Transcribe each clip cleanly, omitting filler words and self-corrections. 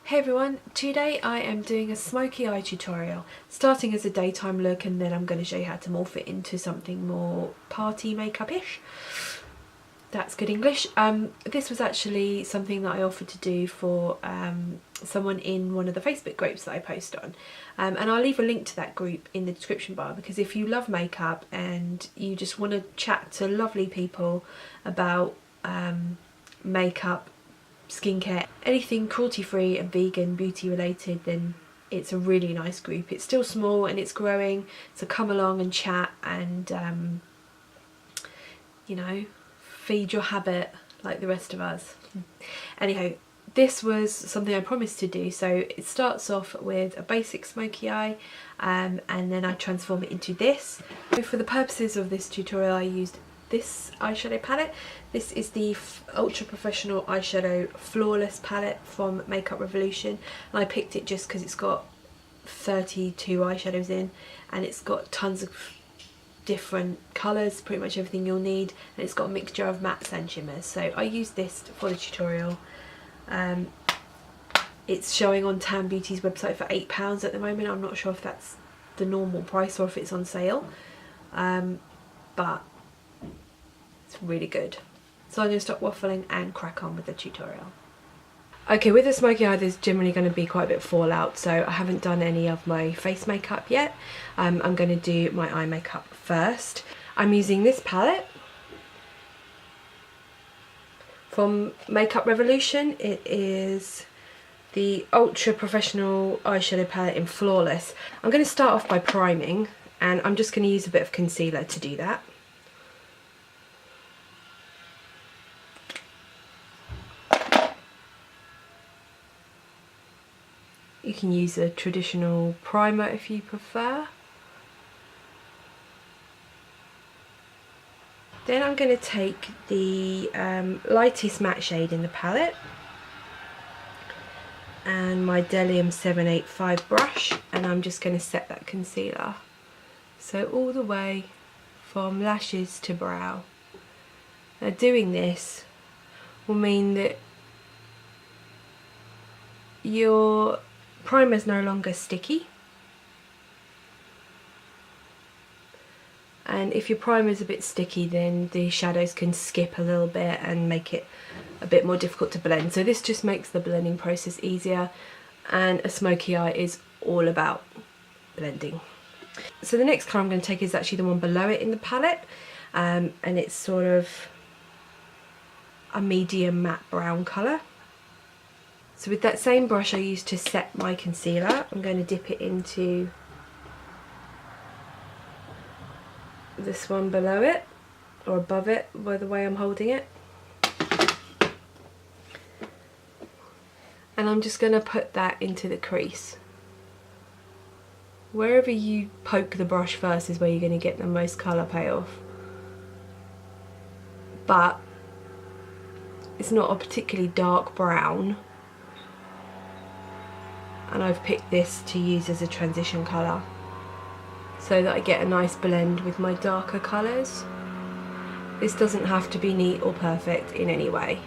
Hey everyone, today I am doing a smoky eye tutorial, starting as a daytime look and then I'm going to show you how to morph it into something more party makeup-ish. That's good English. This was actually something that I offered to do for someone in one of the Facebook groups that I post on. And I'll leave a link to that group in the description bar, because if you love makeup and you just want to chat to lovely people about makeup, skincare, anything cruelty free and vegan, beauty related, then it's a really nice group. It's still small and it's growing, so come along and chat and you know, feed your habit like the rest of us. Anyhow, this was something I promised to do, so it starts off with a basic smoky eye and then I transform it into this. So for the purposes of this tutorial I used this eyeshadow palette. This is the Ultra Professional Eyeshadow Flawless palette from Makeup Revolution, and I picked it just because it's got 32 eyeshadows in and it's got tons of different colours, pretty much everything you'll need, and it's got a mixture of mattes and shimmers. So I used this for the tutorial. It's showing on Tan Beauty's website for £8 at the moment. I'm not sure if that's the normal price or if it's on sale, but it's really good. So I'm going to stop waffling and crack on with the tutorial. Okay, with the smoky eye there's generally going to be quite a bit of fallout, so I haven't done any of my face makeup yet. I'm going to do my eye makeup first. I'm using this palette from Makeup Revolution. It is the Ultra Professional Eyeshadow palette in Flawless. I'm going to start off by priming, and I'm just going to use a bit of concealer to do that. You can use a traditional primer if you prefer. Then I'm going to take the lightest matte shade in the palette and my bdellium 785 brush, and I'm just going to set that concealer. So all the way from lashes to brow. Now doing this will mean that your primer's no longer sticky, and if your primer's a bit sticky then the shadows can skip a little bit and make it a bit more difficult to blend. So this just makes the blending process easier, and a smoky eye is all about blending. So the next colour I'm going to take is actually the one below it in the palette, and it's sort of a medium matte brown colour. So with that same brush I used to set my concealer, I'm going to dip it into this one below it, or above it by the way I'm holding it. And I'm just going to put that into the crease. Wherever you poke the brush first is where you're going to get the most colour payoff. But it's not a particularly dark brown, and I've picked this to use as a transition colour so that I get a nice blend with my darker colours. This doesn't have to be neat or perfect in any way,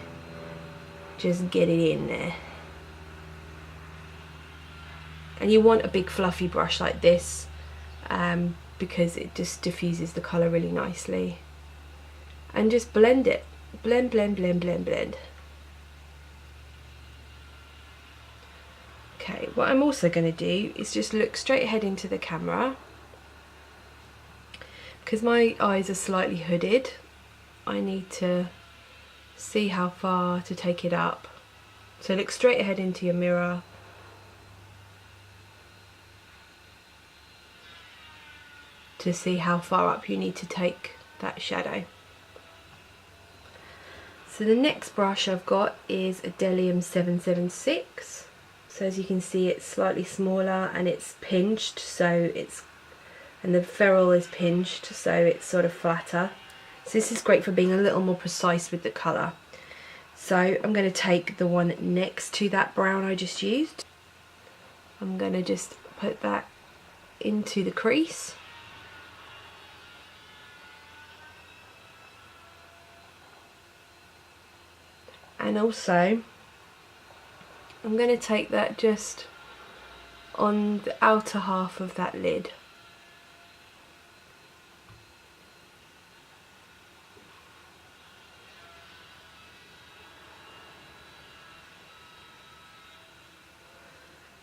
just get it in there. And you want a big fluffy brush like this because it just diffuses the colour really nicely. And just blend it, blend, blend, blend, blend, blend. Okay, what I'm also going to do is just look straight ahead into the camera. Because my eyes are slightly hooded, I need to see how far to take it up. So look straight ahead into your mirror. To see how far up you need to take that shadow. So the next brush I've got is a bdellium 776. So as you can see it's slightly smaller and it's pinched, so it's, and the ferrule is pinched so it's sort of flatter. So this is great for being a little more precise with the colour. So I'm going to take the one next to that brown I just used. I'm going to just put that into the crease. And also I'm going to take that just on the outer half of that lid.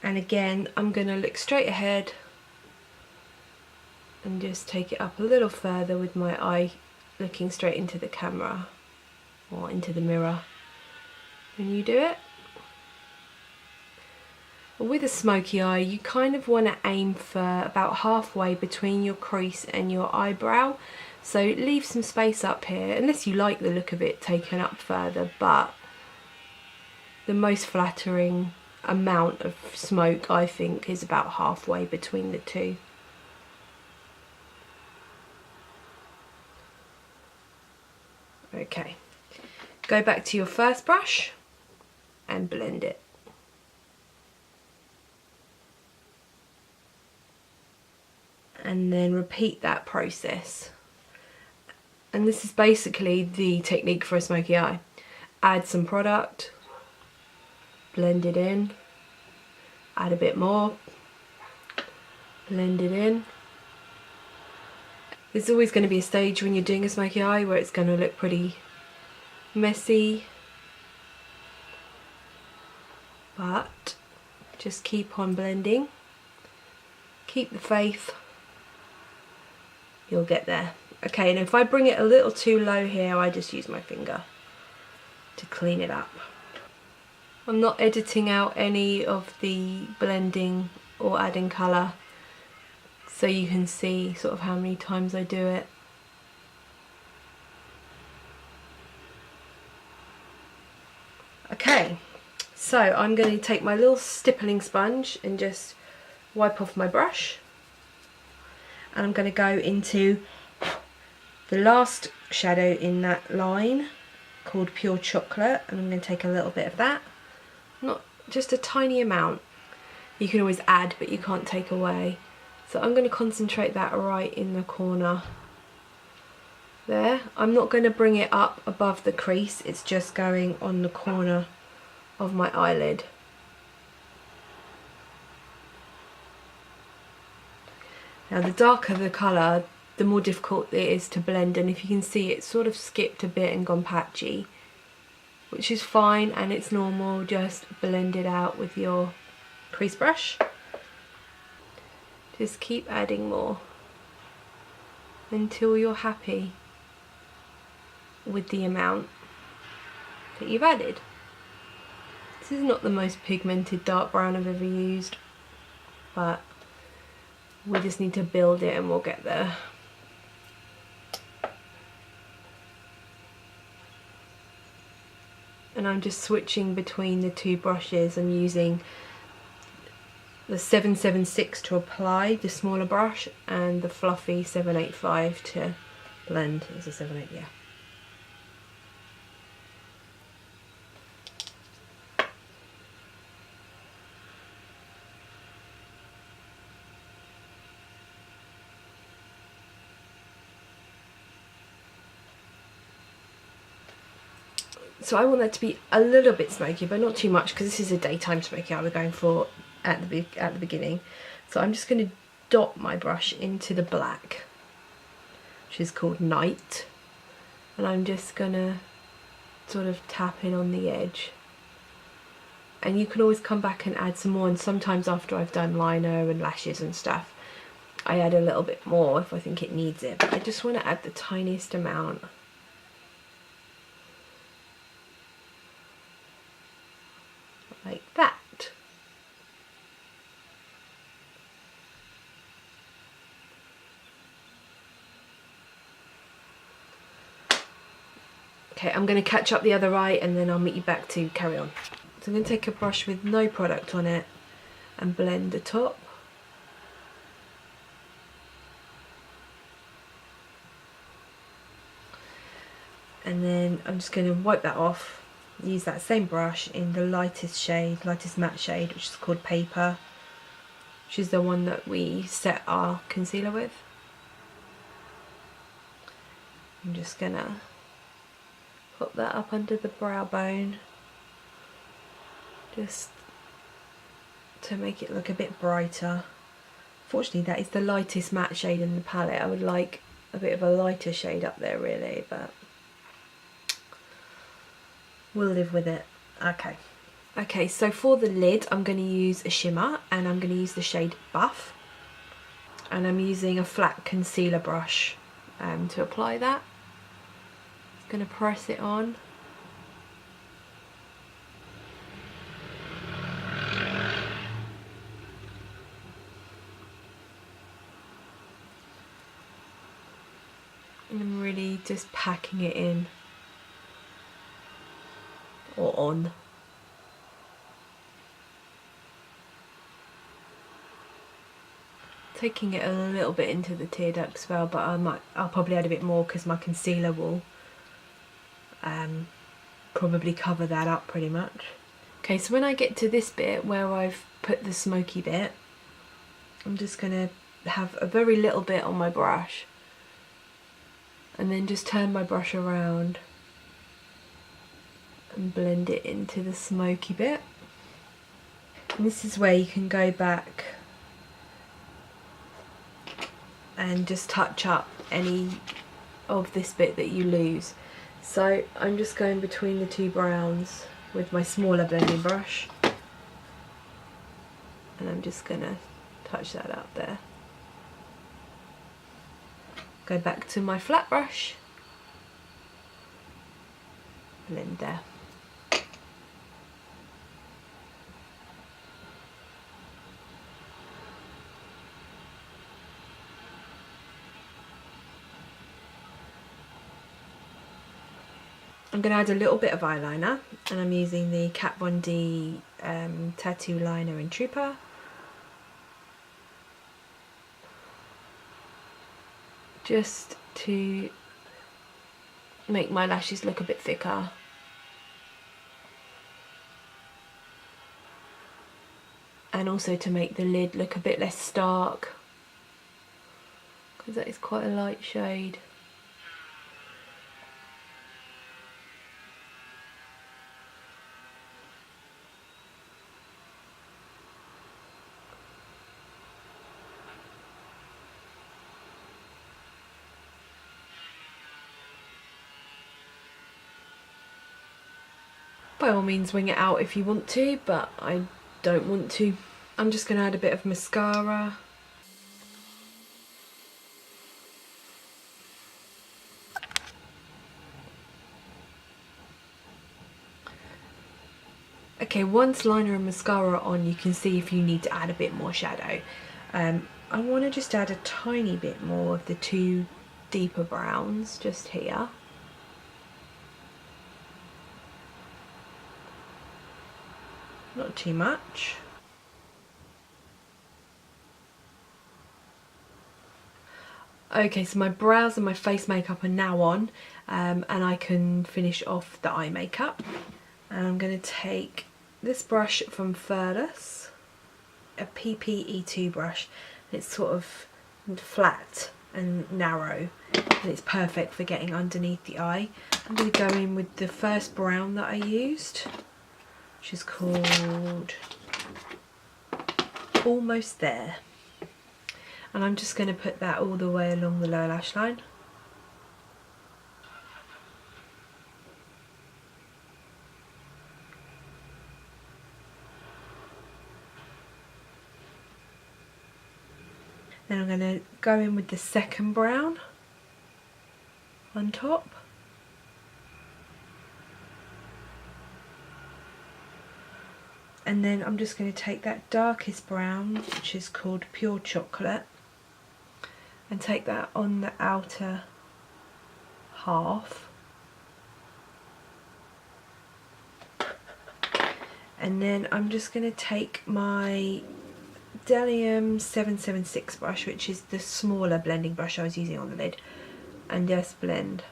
And again, I'm going to look straight ahead and just take it up a little further with my eye looking straight into the camera or into the mirror when you do it. With a smoky eye, you kind of want to aim for about halfway between your crease and your eyebrow. So leave some space up here, unless you like the look of it taken up further, but the most flattering amount of smoke, I think, is about halfway between the two. Okay, go back to your first brush and blend it. And then repeat that process. And this is basically the technique for a smoky eye. Add some product, blend it in, add a bit more, blend it in. There's always going to be a stage when you're doing a smoky eye where it's going to look pretty messy, but just keep on blending, keep the faith, you'll get there. Okay, and if I bring it a little too low here, I just use my finger to clean it up. I'm not editing out any of the blending or adding colour, so you can see sort of how many times I do it. Okay, so I'm going to take my little stippling sponge and just wipe off my brush, and I'm going to go into the last shadow in that line called Pure Chocolate, and I'm going to take a little bit of that, not just a tiny amount. You can always add, but you can't take away. So I'm going to concentrate that right in the corner there. I'm not going to bring it up above the crease, it's just going on the corner of my eyelid. Now the darker the colour, the more difficult it is to blend, and if you can see, it's sort of skipped a bit and gone patchy, which is fine and it's normal. Just blend it out with your crease brush. Just keep adding more until you're happy with the amount that you've added. This is not the most pigmented dark brown I've ever used, but we just need to build it and we'll get there. And I'm just switching between the two brushes. I'm using the 776 to apply, the smaller brush, and the fluffy 785 to blend. It's a 78, yeah. So I want that to be a little bit smoky, but not too much, because this is a daytime smoky eye we're going for at the beginning. So I'm just going to dot my brush into the black, which is called Night, and I'm just going to sort of tap in on the edge. And you can always come back and add some more, and sometimes after I've done liner and lashes and stuff, I add a little bit more if I think it needs it, but I just want to add the tiniest amount. Like that. Okay, I'm going to catch up the other eye and then I'll meet you back to carry on. So I'm going to take a brush with no product on it and blend the top. And then I'm just going to wipe that off. Use that same brush in the lightest shade, lightest matte shade, which is called Paper, which is the one that we set our concealer with. I'm just gonna put that up under the brow bone, just to make it look a bit brighter. Fortunately, that is the lightest matte shade in the palette. I would like a bit of a lighter shade up there really, but we'll live with it. Okay, so for the lid I'm going to use a shimmer, and I'm going to use the shade Buff, and I'm using a flat concealer brush to apply that. I'm going to press it on. And I'm really just packing it in, or on. Taking it a little bit into the tear duct as well, but I'll probably add a bit more because my concealer will probably cover that up pretty much. Okay, so when I get to this bit where I've put the smoky bit, I'm just going to have a very little bit on my brush, and then just turn my brush around and blend it into the smoky bit. And this is where you can go back and just touch up any of this bit that you lose. So I'm just going between the two browns with my smaller blending brush, and I'm just going to touch that up there. Go back to my flat brush, blend there. I'm going to add a little bit of eyeliner, and I'm using the Kat Von D tattoo liner in Trooper. Just to make my lashes look a bit thicker. And also to make the lid look a bit less stark, because that is quite a light shade. By all means wing it out if you want to, but I don't want to. I'm just going to add a bit of mascara. Okay, once liner and mascara are on, you can see if you need to add a bit more shadow. I want to just add a tiny bit more of the two deeper browns just here. Not too much. Okay, so my brows and my face makeup are now on, and I can finish off the eye makeup. And I'm going to take this brush from Furless, a PPE2 brush. It's sort of flat and narrow, and it's perfect for getting underneath the eye. I'm going to go in with the first brown that I used, which is called Almost There. And I'm just going to put that all the way along the lower lash line. Then I'm going to go in with the second brown on top. And then I'm just going to take that darkest brown, which is called Pure Chocolate, and take that on the outer half. And then I'm just going to take my bdellium 776 brush, which is the smaller blending brush I was using on the lid, and just blend.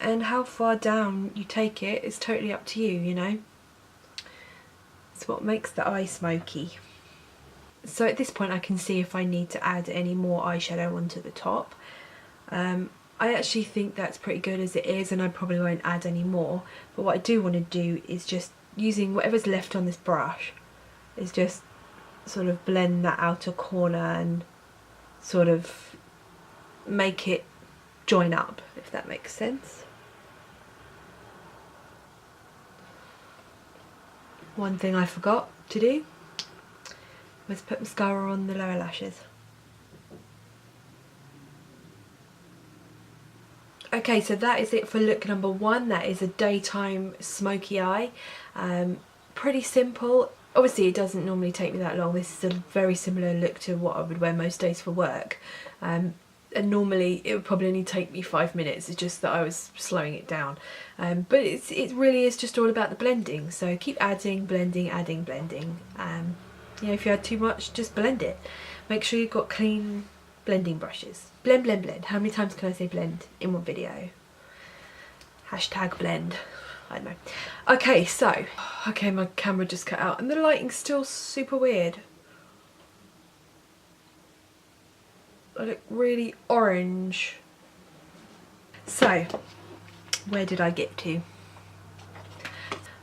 And how far down you take it is totally up to you, you know. It's what makes the eye smoky. So at this point I can see if I need to add any more eyeshadow onto the top. I actually think that's pretty good as it is, and I probably won't add any more. But what I do want to do is just using whatever's left on this brush is just sort of blend that outer corner and sort of make it join up, if that makes sense. One thing I forgot to do was put mascara on the lower lashes. Okay, so that is it for look number 1. That is a daytime smoky eye. Pretty simple. Obviously it doesn't normally take me that long. This is a very similar look to what I would wear most days for work. And normally it would probably only take me 5 minutes. It's just that I was slowing it down. But it really is just all about the blending. So keep adding, blending, adding, blending. You know, if you add too much, just blend it. Make sure you've got clean blending brushes. Blend, blend, blend. How many times can I say blend in one video? Hashtag blend. I don't know. Okay, so, okay, my camera just cut out and the lighting's still super weird. I look really orange. So, where did I get to?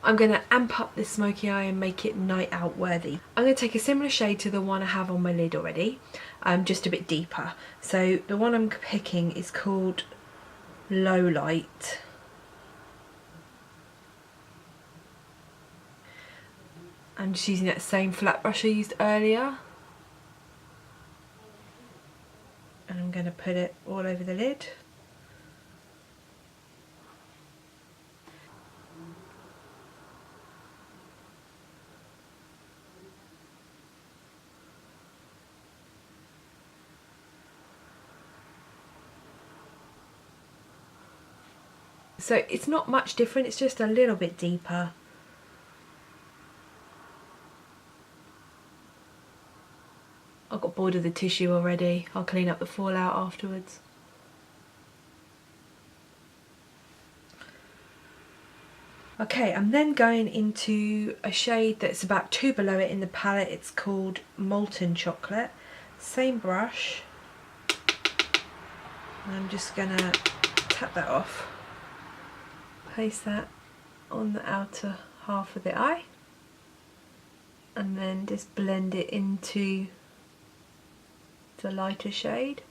I'm going to amp up this smoky eye and make it night out worthy. I'm going to take a similar shade to the one I have on my lid already, just a bit deeper. So the one I'm picking is called Low Light. I'm just using that same flat brush I used earlier. And I'm going to put it all over the lid. So it's not much different, it's just a little bit deeper. I got bored of the tissue already. I'll clean up the fallout afterwards. Okay, I'm then going into a shade that's about 2 below it in the palette. It's called Molten Chocolate. Same brush. And I'm just gonna tap that off. Place that on the outer half of the eye. And then just blend it into the lighter shade.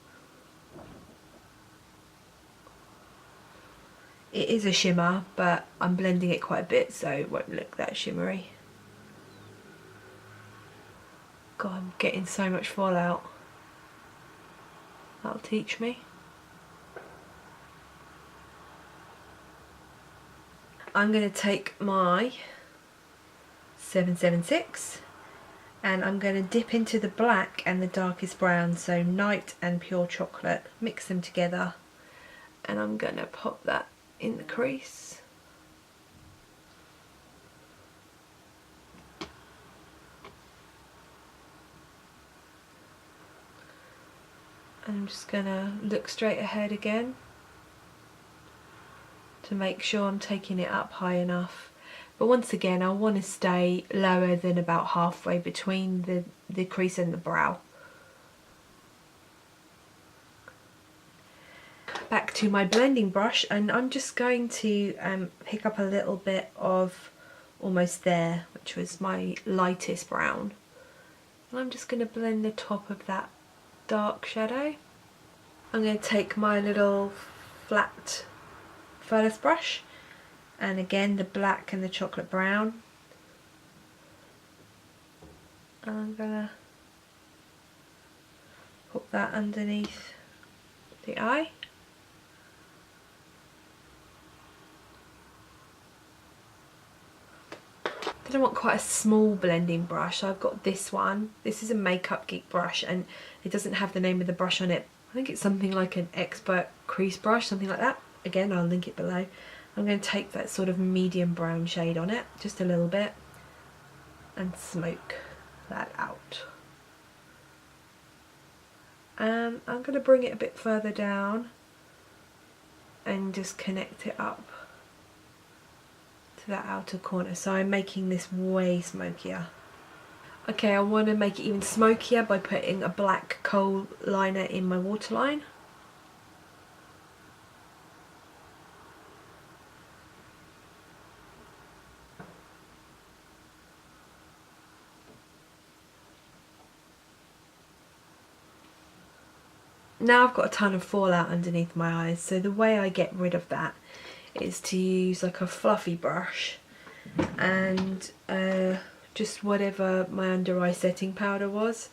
It is a shimmer, but I'm blending it quite a bit so it won't look that shimmery. God, I'm getting so much fallout. That'll teach me. I'm going to take my 776 and I'm going to dip into the black and the darkest brown, so Night and Pure Chocolate, mix them together, and I'm going to pop that in the crease. And I'm just going to look straight ahead again to make sure I'm taking it up high enough. But once again, I want to stay lower than about halfway between the crease and the brow. Back to my blending brush, and I'm just going to pick up a little bit of Almost There, which was my lightest brown. And I'm just going to blend the top of that dark shadow. I'm going to take my little flat Furless brush, and again the black and the chocolate brown, and I'm gonna put that underneath the eye. I don't want quite a small blending brush. I've got this one. This is a Makeup Geek brush and it doesn't have the name of the brush on it. I think it's something like an Expert crease brush, something like that. Again, I'll link it below. I'm going to take that sort of medium brown shade on it, just a little bit, and smoke that out. And I'm going to bring it a bit further down and just connect it up to that outer corner. So I'm making this way smokier. Okay, I want to make it even smokier by putting a black kohl liner in my waterline. now I've got a ton of fallout underneath my eyes, so the way I get rid of that is to use like a fluffy brush and just whatever my under eye setting powder was,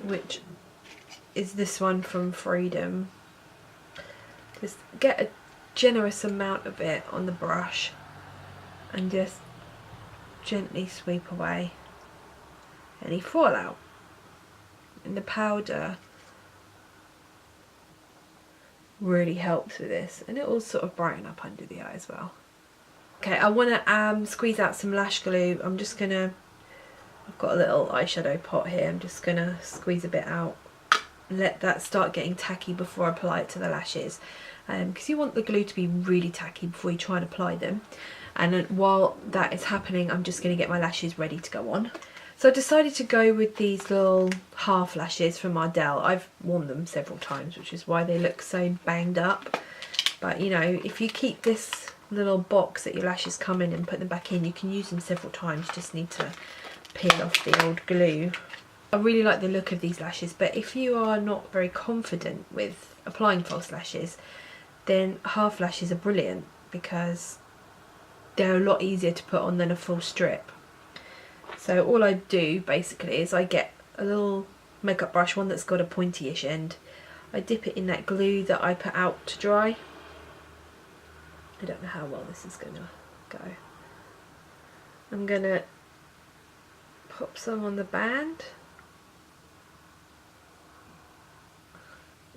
which is this one from Freedom. Just get a generous amount of it on the brush and just gently sweep away any fallout. And the powder really helps with this, and it will sort of brighten up under the eye as well. Okay, I want to squeeze out some lash glue. I'm just gonna, I've got a little eyeshadow pot here, I'm just gonna squeeze a bit out, let that start getting tacky before I apply it to the lashes, because you want the glue to be really tacky before you try and apply them. And then while that is happening, I'm just going to get my lashes ready to go on. So I decided to go with these little half lashes from E.L.F. I've worn them several times, which is why they look so banged up. But you know, if you keep this little box that your lashes come in and put them back in, you can use them several times. You just need to peel off the old glue. I really like the look of these lashes, but if you are not very confident with applying false lashes, then half lashes are brilliant because they're a lot easier to put on than a full strip. So all I do basically is I get a little makeup brush, one that's got a pointy-ish end. I dip it in that glue that I put out to dry. I don't know how well this is gonna go. I'm gonna pop some on the band.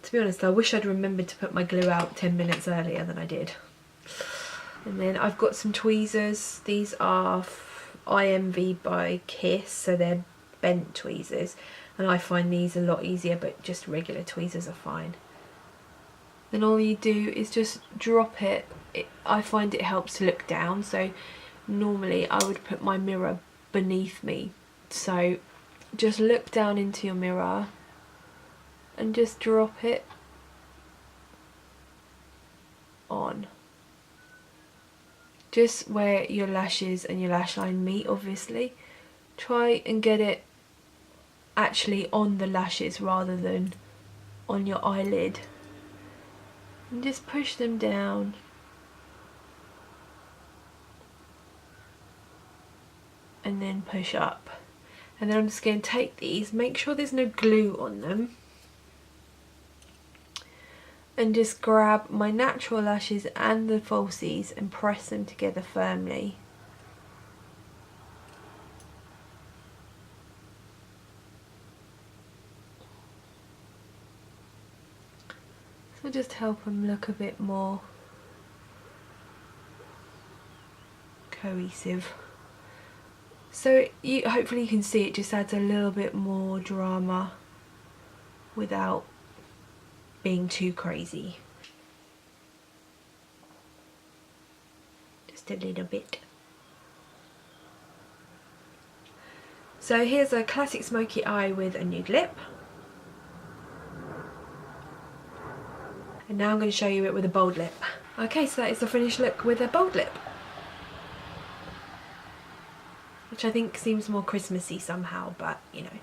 To be honest, I wish I'd remembered to put my glue out 10 minutes earlier than I did. And then I've got some tweezers. These are IMV by Kiss, so they're bent tweezers, and I find these a lot easier, but just regular tweezers are fine. Then all you do is just drop it. I find it helps to look down, so normally I would put my mirror beneath me. So just look down into your mirror and just drop it on. Just where your lashes and your lash line meet, obviously. Try and get it actually on the lashes rather than on your eyelid. And just push them down. And then push up. And then I'm just going to take these, make sure there's no glue on them, and just grab my natural lashes and the falsies and press them together firmly. So just help them look a bit more cohesive. So hopefully you can see it just adds a little bit more drama without being too crazy. Just a little bit. So here's a classic smoky eye with a nude lip. And now I'm going to show you it with a bold lip. Okay, so that is the finished look with a bold lip, which I think seems more Christmassy somehow, but you know,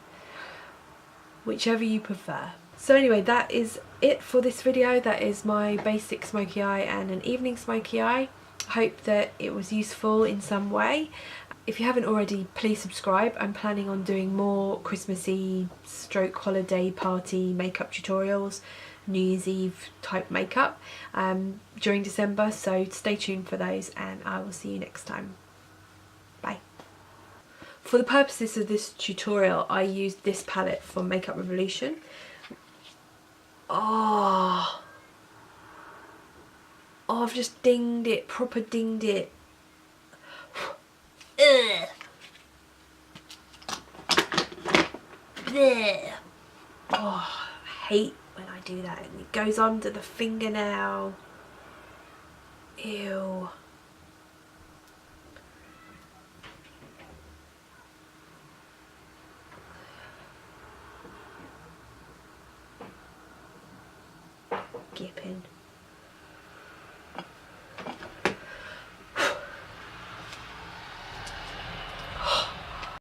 whichever you prefer. So anyway, that is it for this video. That is my basic smoky eye and an evening smoky eye. I hope that it was useful in some way. If you haven't already, please subscribe. I'm planning on doing more Christmassy stroke holiday party makeup tutorials, New Year's Eve type makeup during December, so stay tuned for those, and I will see you next time. Bye. For the purposes of this tutorial, I used this palette from Makeup Revolution. Oh, I've just dinged it, proper dinged it. Ugh. Blech. Oh, I hate when I do that and it goes under the fingernail. Ew. Gipping.